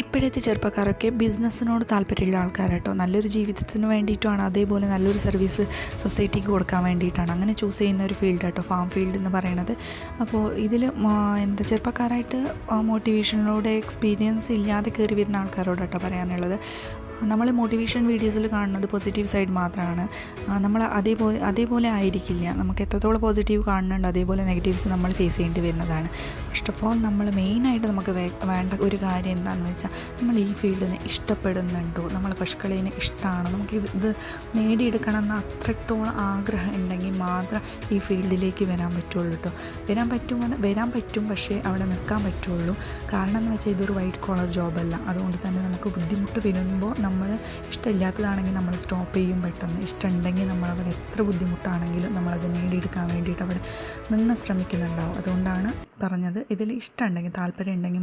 ഇപ്പോഴത്തെ ചെറുപ്പക്കാരൊക്കെ ബിസിനസ്സിനോട് താല്പര്യമുള്ള ആൾക്കാരാട്ടോ. നല്ലൊരു ജീവിതത്തിന് വേണ്ടിയിട്ടാണ്, അതേപോലെ നല്ലൊരു സർവീസ് സൊസൈറ്റിക്ക് കൊടുക്കാൻ വേണ്ടിയിട്ടാണ് അങ്ങനെ ചൂസ് ചെയ്യുന്ന ഒരു ഫീൽഡാട്ടോ ഫാം ഫീൽഡ് എന്ന് പറയുന്നത്. അപ്പോൾ ഇതിൽ ചെറുപ്പക്കാരായിട്ട് മോട്ടിവേഷനിലൂടെ എക്സ്പീരിയൻസ് ഇല്ലാതെ കയറി വരുന്ന ആൾക്കാരോടാട്ടോ പറയാനുള്ളത്. നമ്മൾ മോട്ടിവേഷൻ വീഡിയോസിൽ കാണുന്നത് പോസിറ്റീവ് സൈഡ് മാത്രമാണ്. നമ്മൾ അതേപോലെ ആയിരിക്കില്ല. നമുക്ക് എത്രത്തോളം പോസിറ്റീവ് കാണുന്നുണ്ട് അതേപോലെ നെഗറ്റീവ്സ് നമ്മൾ ഫേസ് ചെയ്യേണ്ടി വരുന്നതാണ്. ഫസ്റ്റ് ഓഫ് ഓൾ നമ്മൾ മെയിനായിട്ട് നമുക്ക് വേണ്ട ഒരു കാര്യം എന്താണെന്ന് വെച്ചാൽ, നമ്മൾ ഈ ഫീൽഡിനെ ഇഷ്ടപ്പെടുന്നുണ്ടോ, നമ്മൾ പശുക്കളേനെ ഇഷ്ടമാണോ, നമുക്ക് ഇത് നേടിയെടുക്കണം എന്ന അത്രത്തോളം ആഗ്രഹം ഉണ്ടെങ്കിൽ മാത്രം ഈ ഫീൽഡിലേക്ക് വരാൻ പറ്റുള്ളൂ കേട്ടോ. വരാൻ പറ്റും, പക്ഷേ അവിടെ നിൽക്കാൻ പറ്റുള്ളൂ. കാരണം എന്ന് വെച്ചാൽ ഇതൊരു വൈറ്റ് കോളർ ജോബല്ല. അതുകൊണ്ട് തന്നെ നമുക്ക് ബുദ്ധിമുട്ട് വരുമ്പോൾ നമ്മൾ ഇഷ്ടമില്ലാത്തതാണെങ്കിൽ നമ്മൾ സ്റ്റോപ്പ് ചെയ്യും പെട്ടെന്ന്. ഇഷ്ടമുണ്ടെങ്കിൽ നമ്മളവിടെ എത്ര ബുദ്ധിമുട്ടാണെങ്കിലും നമ്മളത് നേടിയെടുക്കാൻ വേണ്ടിയിട്ട് അവിടെ നിന്ന് ശ്രമിക്കുന്നുണ്ടാവും. അതുകൊണ്ടാണ് പറഞ്ഞത്, ഇതിൽ ഇഷ്ടമുണ്ടെങ്കിൽ താല്പര്യം ഉണ്ടെങ്കിൽ